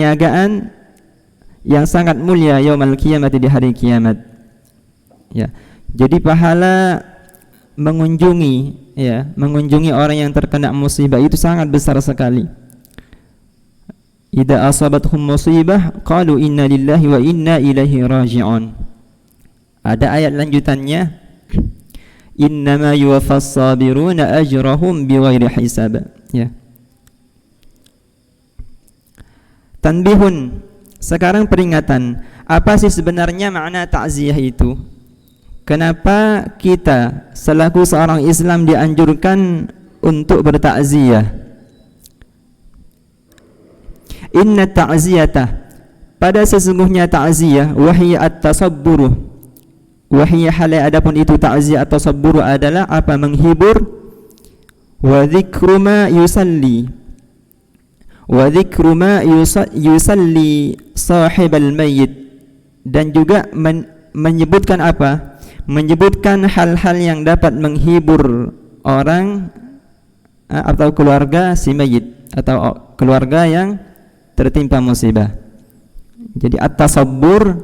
perniagaan yang sangat mulia yaumul qiyamah, di hari kiamat. Ya. Jadi pahala mengunjungi orang yang terkena musibah itu sangat besar sekali. Idza asabathum musibah qalu inna lillahi wa inna ilaihi raji'un. Ada ayat lanjutannya, innama yuwaffas sabiruna ajrahum bighairi hisab. Ya. Tanbihun, sekarang peringatan. Apa sih sebenarnya makna takziah itu? Kenapa kita selaku seorang Islam dianjurkan untuk bertakziah? Inna ta'ziyata, pada sesungguhnya ta'ziyah, wahiyya at-tasabburu, wahiyya halai, adapun itu ta'ziyah atau tasabburu adalah apa? Menghibur. Wa dzikru ma yusalli, wa dzikru ma yusalli sahibal mayyit, dan juga menyebutkan apa? Menyebutkan hal-hal yang dapat menghibur orang atau keluarga si mayit, atau keluarga yang tertimpa musibah. Jadi at-tasabbur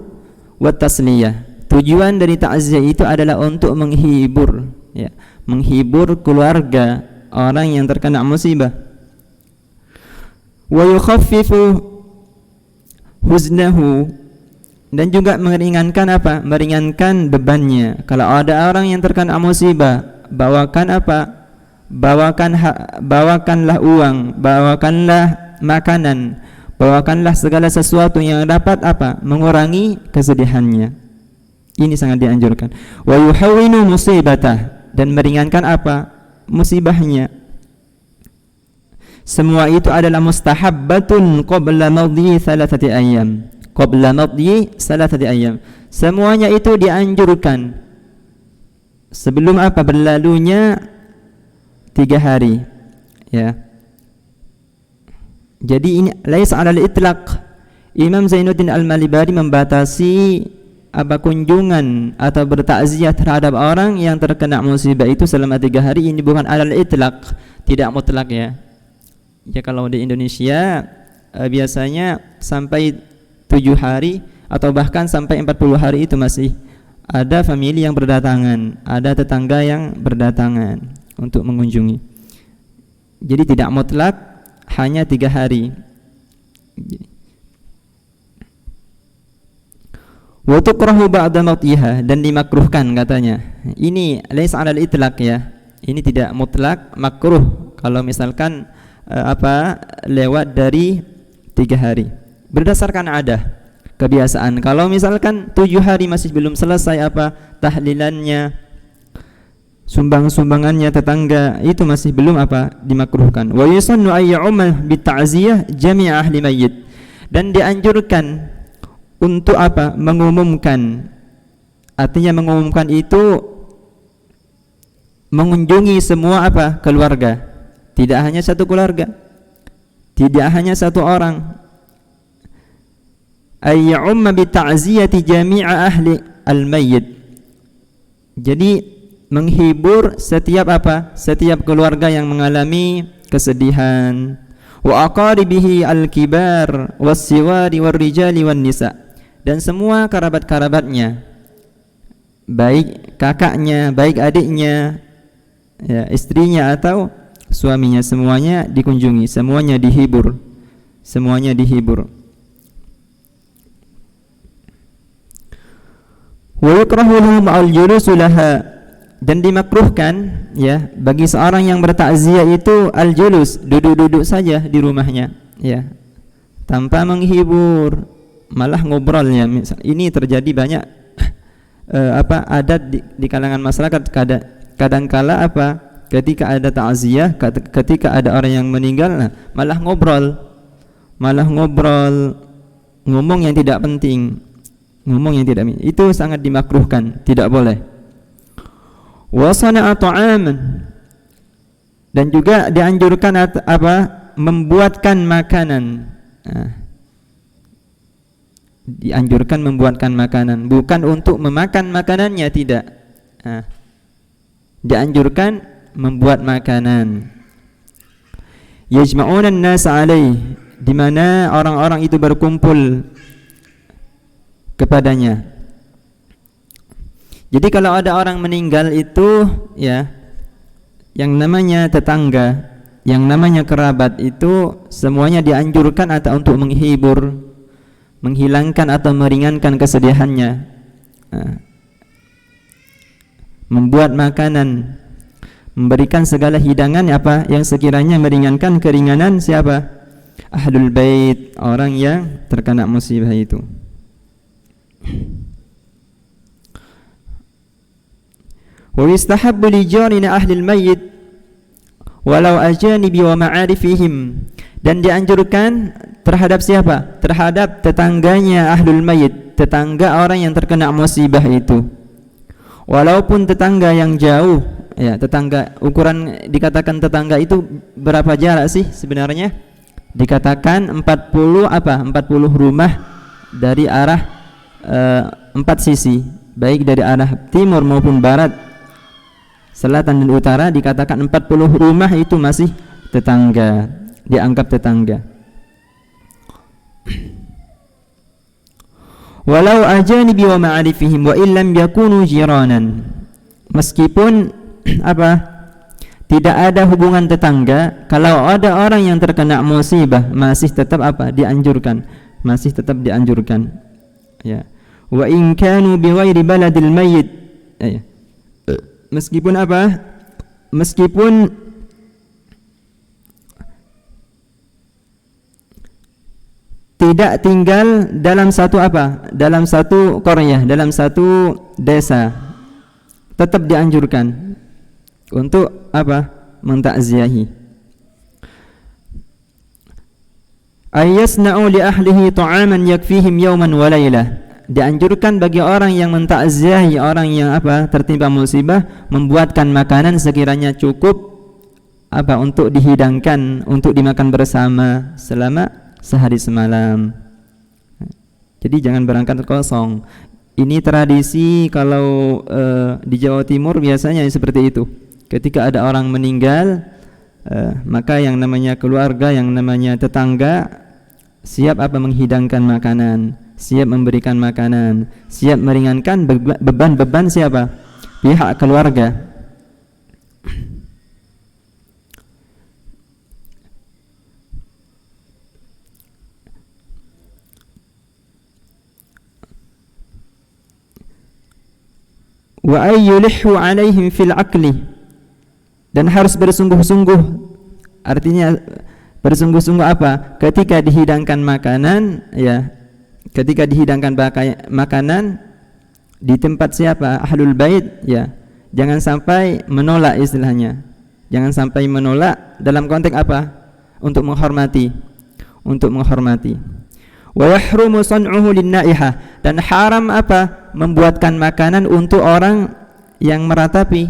wa tasliyah. Tujuan dari takziah itu adalah untuk menghibur, ya, menghibur keluarga orang yang terkena musibah. Wa yukhaffifu huznahu, dan juga meringankan apa? Meringankan bebannya. Kalau ada orang yang terkena musibah, bawakan apa? Bawakanlah uang, bawakanlah makanan, bawakanlah segala sesuatu yang dapat apa? Mengurangi kesedihannya. Ini sangat dianjurkan. Wa yuhawwinu musibatah, dan meringankan apa? Musibahnya. Semua itu adalah mustahabbatun qabla madhi thalathati ayyam. Qabla madhi thalathati ayyam. Semuanya itu dianjurkan sebelum apa? Berlalunya 3 hari. Ya. Jadi ini laisa 'alal itlaq. Imam Zainuddin Al-Malibari membatasi apa? Kunjungan atau bertakziah terhadap orang yang terkena musibah itu selama 3 hari. Ini bukan 'alal itlaq, tidak mutlak, ya. Ya, kalau di Indonesia biasanya sampai 7 hari atau bahkan sampai 40 hari itu masih ada famili yang berdatangan, ada tetangga yang berdatangan untuk mengunjungi. Jadi tidak mutlak, hanya 3 hari. Wa tukrahu ba'da mautiha, dan dimakruhkan katanya. Ini laisa 'alal itlaq, ya. Ini tidak mutlak, makruh kalau misalkan lewat dari 3 hari. Berdasarkan ada kebiasaan. Kalau misalkan 7 hari masih belum selesai tahlilannya, sumbang-sumbangannya tetangga, itu masih belum dimakruhkan. Wa yusannu ay ya'umma bita'ziyah jami' ahli mayyit, dan dianjurkan untuk mengumumkan. Artinya mengumumkan itu mengunjungi semua keluarga, tidak hanya satu keluarga, tidak hanya satu orang. Ay ya'umma bita'ziyati jami'a ahli al-mayyit, jadi menghibur setiap keluarga yang mengalami kesedihan. Wa aqaribihi al-kibar was-siwari war-rijali wan-nisa, dan semua kerabat-kerabatnya, baik kakaknya, baik adiknya, ya, istrinya atau suaminya, semuanya dikunjungi, semuanya dihibur, semuanya dihibur. Wa yukrahu lahum al-julusu laha, dan dimakruhkan, ya, bagi seorang yang bertakziah itu al-julus, duduk-duduk saja di rumahnya, ya, tanpa menghibur, malah ngobrol, ya. Ini terjadi banyak adat di kalangan masyarakat. Kadangkala ketika ada takziah, ketika ada orang yang meninggal, malah ngobrol, ngomong yang tidak penting, itu sangat dimakruhkan, tidak boleh. Wa sana'a ta'aman, dan juga dianjurkan membuatkan makanan. Dianjurkan membuatkan makanan, bukan untuk memakan makanannya, tidak. Dianjurkan membuat makanan. Yajma'una an-nas 'alaih, di mana orang-orang itu berkumpul kepadanya. Jadi kalau ada orang meninggal itu ya, yang namanya tetangga, yang namanya kerabat itu semuanya dianjurkan atau untuk menghibur, menghilangkan atau meringankan kesedihannya, membuat makanan, memberikan segala hidangan apa yang sekiranya meringankan keringanan siapa? Ahlul bait, orang yang terkena musibah itu. Wa yustahabbu li jarina ahlil mayyit walau ajanibi wa ma'arifihim, dan dianjurkan terhadap siapa? Terhadap tetangganya ahlul mayyit, tetangga orang yang terkena musibah itu. Walaupun tetangga yang jauh, ya, tetangga, ukuran dikatakan tetangga itu berapa jarak sih sebenarnya? Dikatakan 40 rumah dari arah 4 sisi, baik dari arah timur maupun barat, selatan dan utara, dikatakan 40 rumah itu masih tetangga, dianggap tetangga. Walau ajanibi wa ma'arifihim wa illam yakunu jiranan, meskipun tidak ada hubungan tetangga, kalau ada orang yang terkena musibah masih tetap dianjurkan, masih tetap dianjurkan, ya. Wa in kanu bi ghairi baladil mayyit, ya. Meskipun meskipun tidak tinggal dalam satu dalam satu qaryah, dalam satu desa, tetap dianjurkan untuk mentakziahi. Ayyasna'u li ahlihi ta'aman yakfihim yawman wa laylah, dianjurkan bagi orang yang mentakziahi orang yang tertimpa musibah, membuatkan makanan sekiranya cukup untuk dihidangkan, untuk dimakan bersama selama sehari semalam. Jadi jangan berangkat kosong. Ini tradisi kalau di Jawa Timur biasanya seperti itu. Ketika ada orang meninggal, maka yang namanya keluarga, yang namanya tetangga siap menghidangkan makanan, siap memberikan makanan, siap meringankan beban-beban siapa? Pihak keluarga. Wa ayyulihu alaihim fil aqli, dan harus bersungguh-sungguh. Artinya bersungguh-sungguh ketika dihidangkan makanan, ya, ketika dihidangkan makanan di tempat siapa? Ahlul bait, ya. Jangan sampai menolak, istilahnya. Jangan sampai menolak dalam konteks untuk menghormati, untuk menghormati. Wa yahrumu san'uhu lin-naihah, dan haram membuatkan makanan untuk orang yang meratapi.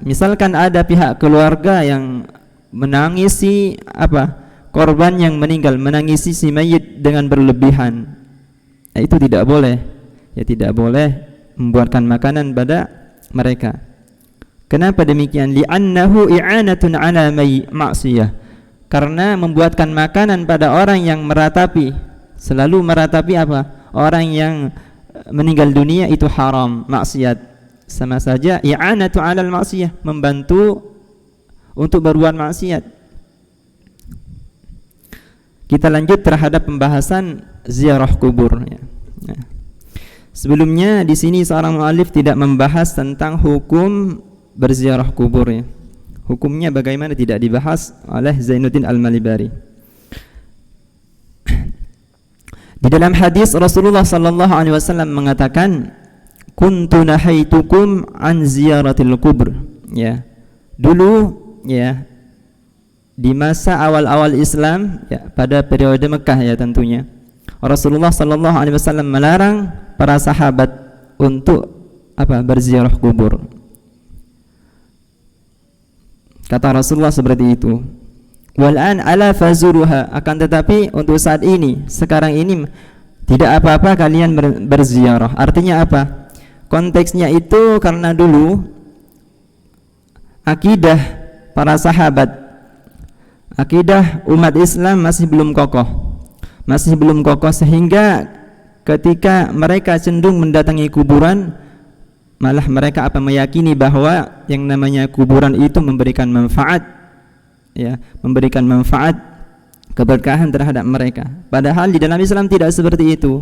Misalkan ada pihak keluarga yang menangisi korban yang meninggal, menangisi si mayit dengan berlebihan, itu tidak boleh, ya, tidak boleh membuatkan makanan pada mereka. Kenapa demikian? Li'annahu i'anatun ala ma'siyah, karena membuatkan makanan pada orang yang meratapi, selalu meratapi orang yang meninggal dunia, itu haram, maksiat. Sama saja i'anatu 'alal ma'siyah, membantu untuk berbuat maksiat. Kita lanjut terhadap pembahasan ziarah kubur, ya. Sebelumnya di sini seorang mu'allif tidak membahas tentang hukum berziarah kubur, ya. Hukumnya bagaimana tidak dibahas oleh Zainuddin Al-Malibari. Di dalam hadis Rasulullah sallallahu alaihi wasallam mengatakan, "Kuntu nahaitukum an ziyaratil kubur." Ya. Dulu, ya, di masa awal-awal Islam, ya, pada periode Mekah, ya, tentunya Rasulullah sallallahu alaihi wasallam melarang para sahabat untuk berziarah kubur. Kata Rasulullah seperti itu. Wal'an ala fazuruha, akan tetapi untuk saat ini, sekarang ini tidak apa-apa kalian berziarah. Artinya konteksnya itu karena dulu akidah para sahabat Akidah umat Islam masih belum kokoh sehingga ketika mereka cenderung mendatangi kuburan, malah mereka meyakini bahwa yang namanya kuburan itu memberikan manfaat, ya, memberikan manfaat keberkahan terhadap mereka. Padahal di dalam Islam tidak seperti itu.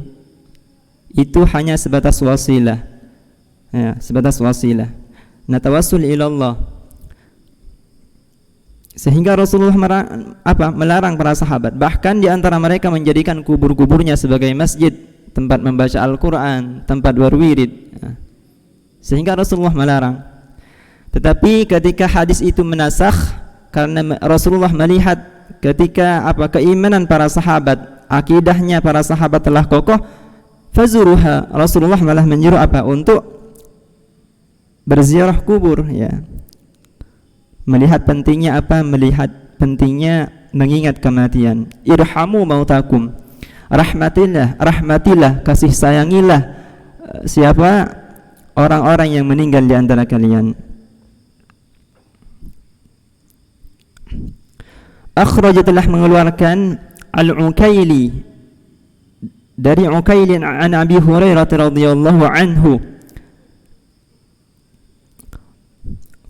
Itu hanya sebatas wasilah, ya, sebatas wasilah. Natawassul ila Allah. Sehingga Rasulullah melarang para sahabat, bahkan di antara mereka menjadikan kubur-kuburnya sebagai masjid, tempat membaca Al-Quran, tempat berwirid. Sehingga Rasulullah melarang. Tetapi ketika hadis itu menasakh, karena Rasulullah melihat ketika keimanan para sahabat, akidahnya para sahabat telah kokoh, fazuruha, Rasulullah malah menyuruh untuk berziarah kubur, ya. Melihat pentingnya melihat pentingnya mengingat kematian. Irhamu mautakum, rahmatilah, kasih sayangilah siapa orang-orang yang meninggal di antara kalian. Akhraj telah mengeluarkan Al-Ukaili dari Ukaili an Abi Hurairah radhiyallahu anhu.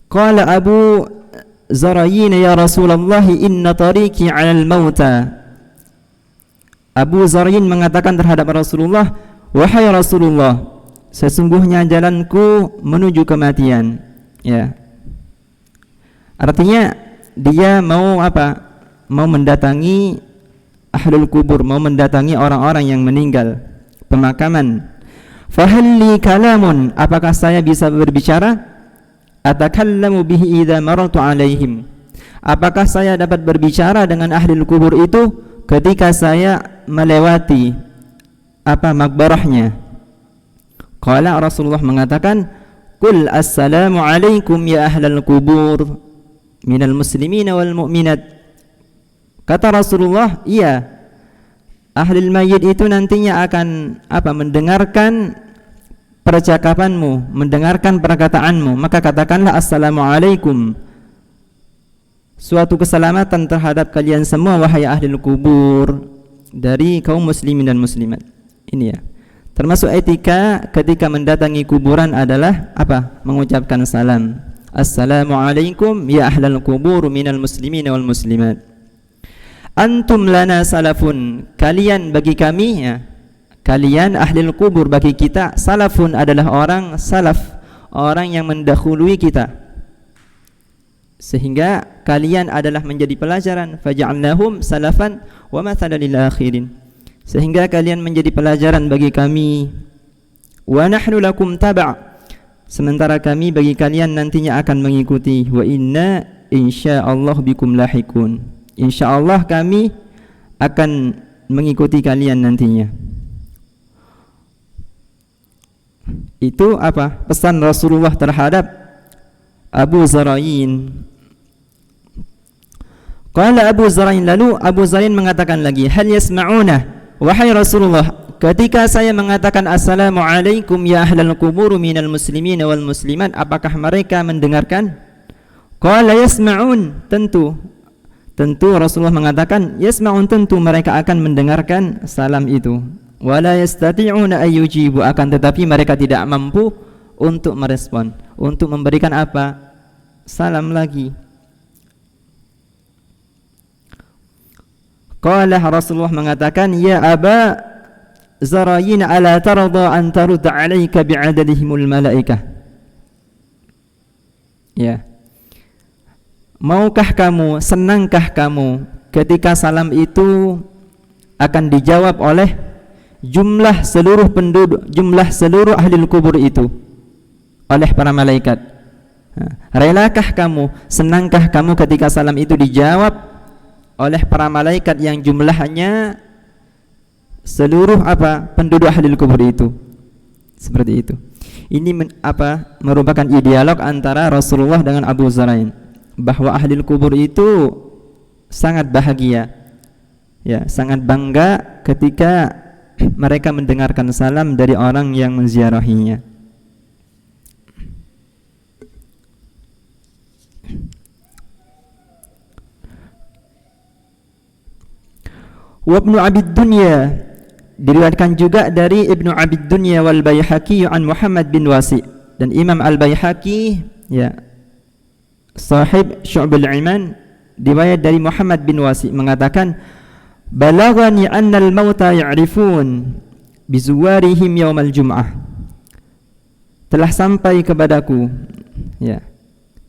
Qala Abu Zarayin ya Rasulullah inna tariqi 'alal mauta. Abu Zarayin mengatakan terhadap Rasulullah, wahai Rasulullah, sesungguhnya jalanku menuju kematian, ya. Artinya dia mau mau mendatangi ahlul kubur, mau mendatangi orang-orang yang meninggal, pemakaman. Fahalli kalamun, apakah saya bisa berbicara? Atakallamu bihi idza marartu alaihim, apakah saya dapat berbicara dengan ahli kubur itu ketika saya melewati makbarahnya? Qala, Rasulullah mengatakan, qul assalamu alaikum ya ahlal kubur minal muslimina wal mu'minat. Kata Rasulullah, iya, ahli mayit itu nantinya akan mendengarkan percakapanmu, mendengarkan perkataanmu, maka katakanlah assalamualaikum, suatu keselamatan terhadap kalian semua wahai ahli kubur dari kaum muslimin dan muslimat. Ini, ya, termasuk etika ketika mendatangi kuburan adalah mengucapkan salam. Assalamualaikum ya ahlal kubur minal muslimin wal muslimat. Antum lana salafun, kalian bagi kami, ya, kalian ahli kubur bagi kita, salafun adalah orang salaf, orang yang mendahului kita, sehingga kalian adalah menjadi pelajaran. Faja'alnahum salafan wa mathalan lil akhirin, sehingga kalian menjadi pelajaran bagi kami. Wa nahnu lakum taba', sementara kami bagi kalian nantinya akan mengikuti. Wa inna insyaallah bikum lahikun, insyaallah kami akan mengikuti kalian nantinya. Itu pesan Rasulullah terhadap Abu Zarain. Qala Abu Zarain, lalu Abu Zarain mengatakan lagi, hal yasma'una, wahai Rasulullah, ketika saya mengatakan assalamualaikum ya ahlal kubur minal muslimin wal muslimat, apakah mereka mendengarkan? Qala yasma'un, tentu Rasulullah mengatakan yasma'un, tentu mereka akan mendengarkan salam itu. Wala yastati'una ayyujibu, akan tetapi mereka tidak mampu untuk merespon, untuk memberikan salam lagi. Qala, Rasulullah mengatakan, ya Aba Zarayin, ala tarda an tarudda 'alaika bi'adadihimul malaikah. Ya, maukah kamu, senangkah kamu ketika salam itu akan dijawab oleh jumlah seluruh penduduk, jumlah seluruh ahli kubur itu oleh para malaikat? Relakah kamu, senangkah kamu ketika salam itu dijawab oleh para malaikat yang jumlahnya seluruh penduduk ahli kubur itu? Seperti itu. Ini merupakan dialog antara Rasulullah dengan Abu Zarain, bahwa ahli kubur itu sangat bahagia, ya, sangat bangga ketika mereka mendengarkan salam dari orang yang menziarahinya. Wa Ibnu Abid Dunya, diriwayatkan juga dari Ibnu Abid Dunya wal Baihaqi an Muhammad bin Wasi, dan Imam Al-Baihaqi ya sahib Syu'bul Iman, riwayat dari Muhammad bin Wasi mengatakan, balaghani anna al-mauta ya'rifun bizuwarihim yaumal jum'ah. Telah sampai kepadaku, ya,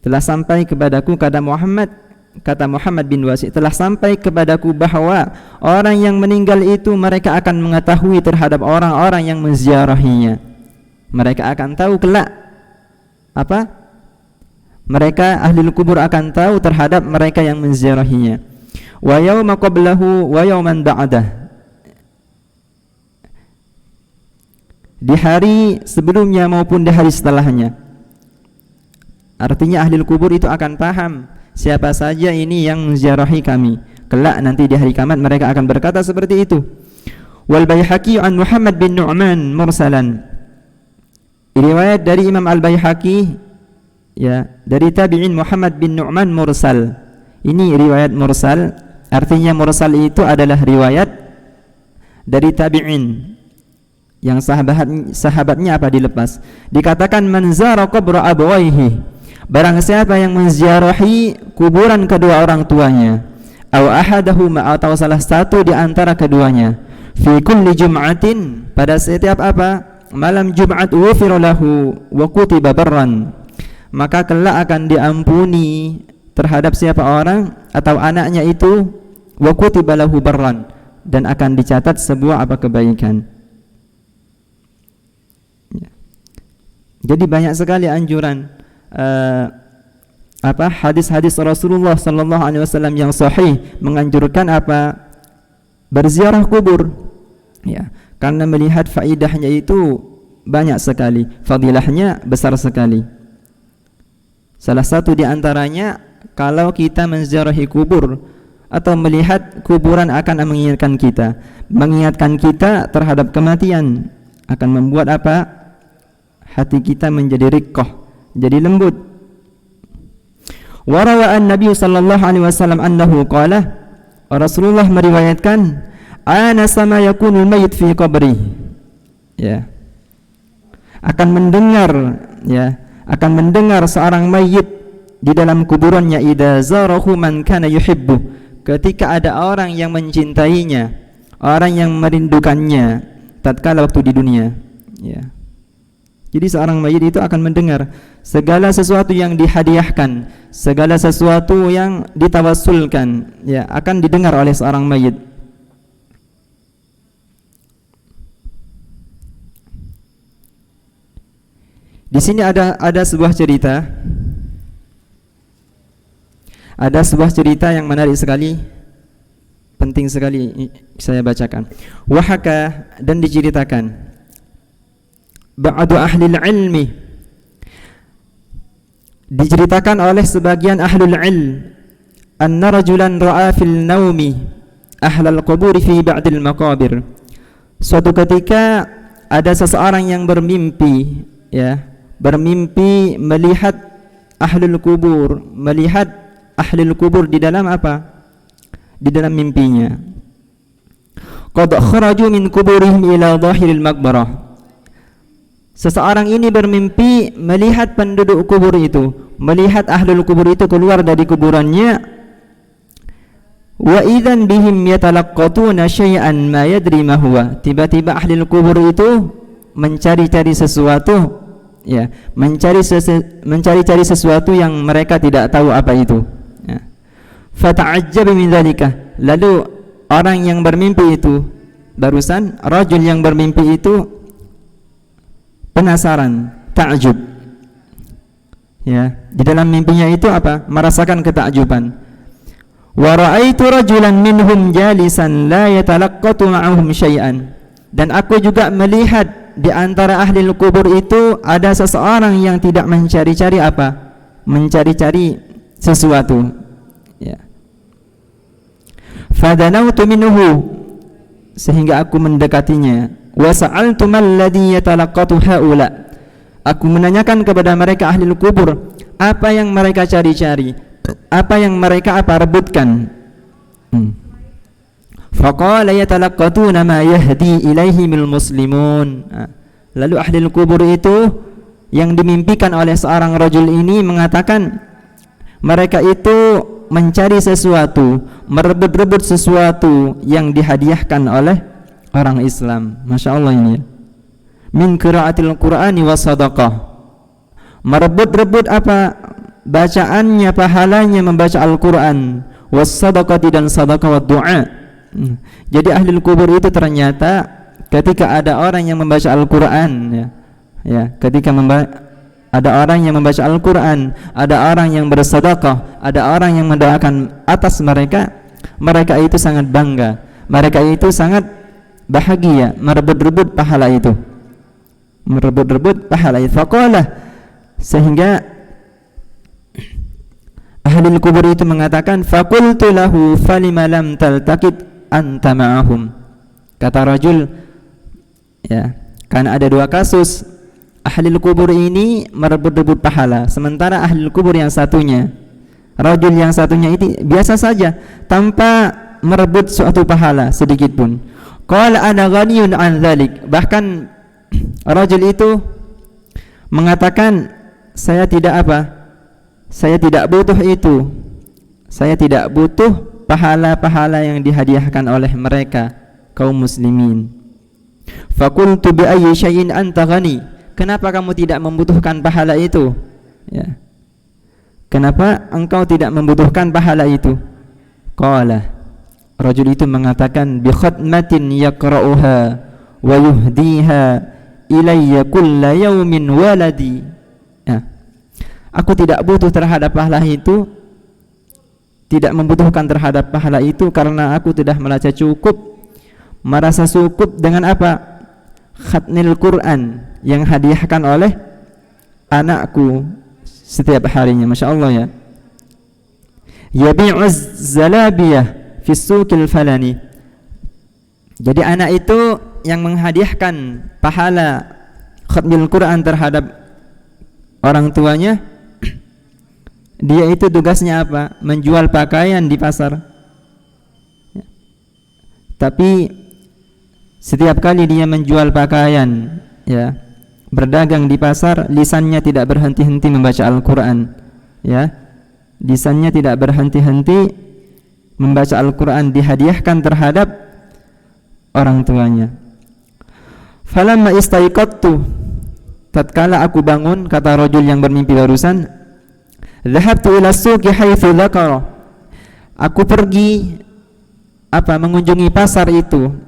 telah sampai kepadaku, kata Muhammad bin Wasi, telah sampai kepadaku bahwa orang yang meninggal itu mereka akan mengetahui terhadap orang-orang yang menziarahinya. Mereka akan tahu kelak apa? Mereka ahli kubur akan tahu terhadap mereka yang menziarahinya. Wa yauma qablahu wa yauman ba'dah, di hari sebelumnya maupun di hari setelahnya. Artinya ahli kubur itu akan paham siapa saja ini yang menziarahi kami. Kelak nanti di hari kiamat mereka akan berkata seperti itu. Wal Baihaqi an Muhammad bin Nu'man mursalan, riwayat dari Imam Al-Baihaqi ya dari tabi'in Muhammad bin Nu'man mursal. Ini riwayat mursal, artinya mursal itu adalah riwayat dari tabi'in yang sahabatnya apa dilepas. Dikatakan man zara qabra abawaihi, barang siapa yang menziarahi kuburan kedua orang tuanya, aw ahadahuma, atau salah satu di antara keduanya, fi kulli jum'atin, pada setiap apa? Malam Jumat, ghufira lahu wa kutiba barran, maka kelak akan diampuni terhadap siapa orang atau anaknya itu, wa kutiba lahu barran, dan akan dicatat sebuah apa? Kebaikan. Ya. Jadi banyak sekali anjuran hadis-hadis Rasulullah sallallahu alaihi wasallam yang sahih menganjurkan apa? Berziarah kubur. Ya, karena melihat faidahnya itu banyak sekali, fadilahnya besar sekali. Salah satu di antaranya, kalau kita menziarahi kubur atau melihat kuburan akan mengingatkan kita terhadap kematian, akan membuat apa? Hati kita menjadi riqqah, jadi lembut. Wa rawa an-nabiy sallallahu alaihi wasallam annahu qala, Rasulullah meriwayatkan, ana sama yakunul mayyit fi qabri, ya, akan mendengar seorang mayit di dalam kuburannya, idza zarahu man kana yuhibbu, ketika ada orang yang mencintainya, orang yang merindukannya tatkala waktu di dunia, ya. Jadi seorang mayit itu akan mendengar segala sesuatu yang dihadiahkan, segala sesuatu yang ditawassulkan, ya, akan didengar oleh seorang mayit. Di sini ada sebuah cerita. Ada sebuah cerita yang menarik sekali, penting sekali saya bacakan. Wahaka, dan diceritakan, ba'du ahli ilmi, diceritakan oleh sebagian ahlul ilm, anna rajulan ra'a fil naumi ahlal quburi fi ba'dil maqabir. Suatu ketika ada seseorang yang bermimpi, ya, bermimpi melihat ahlul kubur, melihat ahlul kubur di dalam apa? Di dalam mimpinya. Qad kharaju min kuburihim ila dhahiril maqbarah. Seseorang ini bermimpi melihat penduduk kubur itu, melihat ahlul kubur itu keluar dari kuburannya. Wa idzan bihim yatalaqqatuna syai'an ma yadri ma huwa. Tiba-tiba ahlul kubur itu mencari-cari sesuatu, ya, mencari-cari sesuatu yang mereka tidak tahu apa itu, ya. Fata'ajjaba min dzalika, lalu orang yang bermimpi itu barusan, rajul yang bermimpi itu penasaran, ta'jub, ya, di dalam mimpinya itu apa? Merasakan ketakjuban. Wa ra'aitu rajulan minhum jalisan la yatalaqqatu ma'ahum syai'an, dan aku juga melihat di antara ahli kubur itu ada seseorang yang tidak mencari-cari apa? Mencari-cari sesuatu, ya. Fadanautu minhu, sehingga aku mendekatinya. Wa sa'altu man ladzi yatalaqqatu haula, aku menanyakan kepada mereka ahli kubur, apa yang mereka cari-cari, apa yang mereka rebutkan. Faqala yatalaqqatuna ma yahdi ilaihimul muslimun. Lalu ahli kubur itu yang dimimpikan oleh seorang rajul ini mengatakan mereka itu mencari sesuatu, merebut-rebut sesuatu yang dihadiahkan oleh orang Islam. Masya Allah ini ya. Min qiraatil Qur'ani wa sadaqah. Merebut-rebut apa? Bacaannya, pahalanya membaca Al-Quran, was sadaqati dan sadaqah wa du'a. Jadi ahli kubur itu ternyata ketika ada orang yang membaca Al-Quran ketika ada orang yang membaca Al-Quran, ada orang yang bersedekah, ada orang yang mendoakan atas mereka, mereka itu sangat bangga, mereka itu sangat bahagia merebut-rebut pahala itu, faqala, sehingga ahli kubur itu mengatakan, faqultu lahu falima lam taltaqit anta ma'ahum. Kata rajul, karena ada dua kasus. Ahli kubur ini merebut-rebut pahala, sementara ahli kubur yang satunya, rajul yang satunya itu biasa saja tanpa merebut suatu pahala sedikit pun. Qala ana ghaniyun an dzalik. Bahkan rajul itu mengatakan, saya tidak butuh itu. Saya tidak butuh pahala-pahala yang dihadiahkan oleh mereka kaum muslimin. Faqultu bi ayyi syai'in anta ghani. Kenapa kamu tidak membutuhkan pahala itu? Kenapa engkau tidak membutuhkan pahala itu? Qala, rajul itu mengatakan, bi khatmatin yaqra'uha wa yuhdiha ilayya kulla yawmin waladi. Aku tidak butuh terhadap pahala itu, tidak membutuhkan terhadap pahala itu karena aku sudah merasa cukup dengan apa? Khatmil Quran yang hadiahkan oleh anakku setiap harinya. Masya Allah ya. Yabi'uz zalabiyah fi suqil falani. Jadi anak itu yang menghadiahkan pahala khatmil Quran terhadap orang tuanya, dia itu tugasnya apa? Menjual pakaian di pasar. Tapi setiap kali dia menjual pakaian, berdagang di pasar, lisannya tidak berhenti-henti membaca Al-Quran. Lisannya tidak berhenti-henti membaca Al-Quran, dihadiahkan terhadap orang tuanya. Falamma istaiqattu, tatkala aku bangun, kata rajul yang bermimpi barusan, dhahabtu ila suqi haitsu dzakara. Aku pergi mengunjungi pasar itu.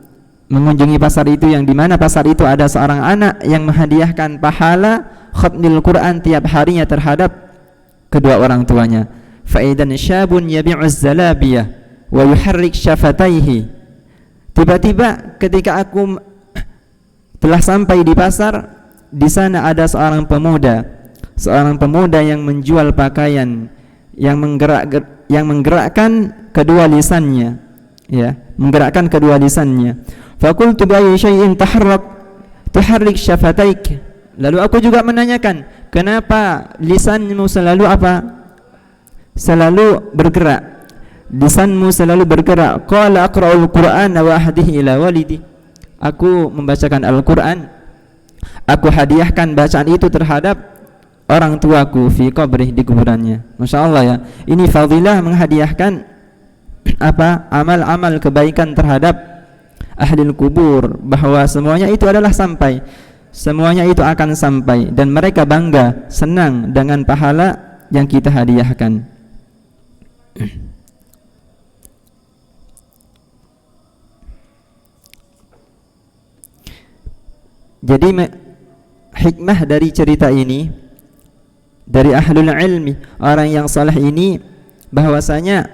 Mengunjungi pasar itu yang dimana pasar itu ada seorang anak yang menghadiahkan pahala khatmil Quran tiap harinya terhadap kedua orang tuanya. Faidan syabun yabi'uz zalabiyah wa yuharrik syafataihi. Tiba-tiba ketika aku telah sampai di pasar, di sana ada seorang pemuda yang menjual pakaian, yang menggerakkan kedua lisannya, menggerakkan kedua lisannya. Faqultu bi ayyi syai'in tuharrik syafataik. Lalu aku juga menanyakan, kenapa lisanmu selalu selalu bergerak? Lisanmu selalu bergerak. Qala aqra'ul Qur'ana wa ahdihi ila walidi. Aku membacakan Al-Qur'an, aku hadiahkan bacaan itu terhadap orang tuaku fi qabrih, di kuburannya. Masya Allah ya. Ini fadilah menghadiahkan amal-amal kebaikan terhadap ahli kubur, bahwa semuanya itu adalah sampai, semuanya itu akan sampai, dan mereka bangga, senang dengan pahala yang kita hadiahkan. Jadi hikmah dari cerita ini, dari ahlul ilmi, orang yang saleh ini, bahwasanya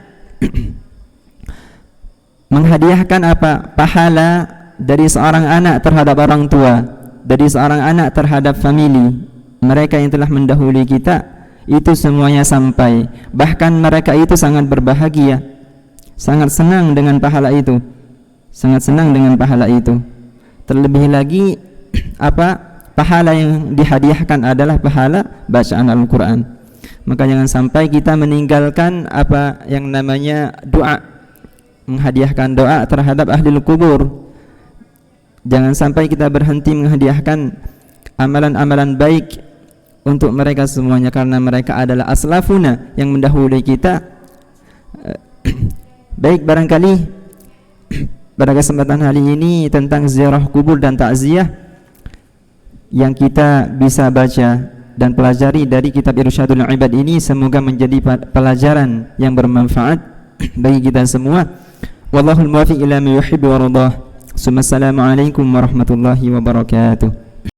menghadiahkan pahala dari seorang anak terhadap orang tua, dari seorang anak terhadap famili mereka yang telah mendahului kita, itu semuanya sampai. Bahkan mereka itu sangat berbahagia, sangat senang dengan pahala itu, sangat senang dengan pahala itu. Terlebih lagi pahala yang dihadiahkan adalah pahala bacaan Al-Quran. Maka jangan sampai kita meninggalkan yang namanya doa, menghadiahkan doa terhadap ahli kubur. Jangan sampai kita berhenti menghadiahkan amalan-amalan baik untuk mereka semuanya, karena mereka adalah aslafuna yang mendahului kita. Baik, barangkali pada kesempatan hari ini tentang ziarah kubur dan takziah yang kita bisa baca dan pelajari dari kitab Irsyadul Ibad ini, semoga menjadi pelajaran yang bermanfaat bagi kita semua. Wallahul muwaffiq ila ma yuhibbu wa radah. Assalamualaikum warahmatullahi wabarakatuh.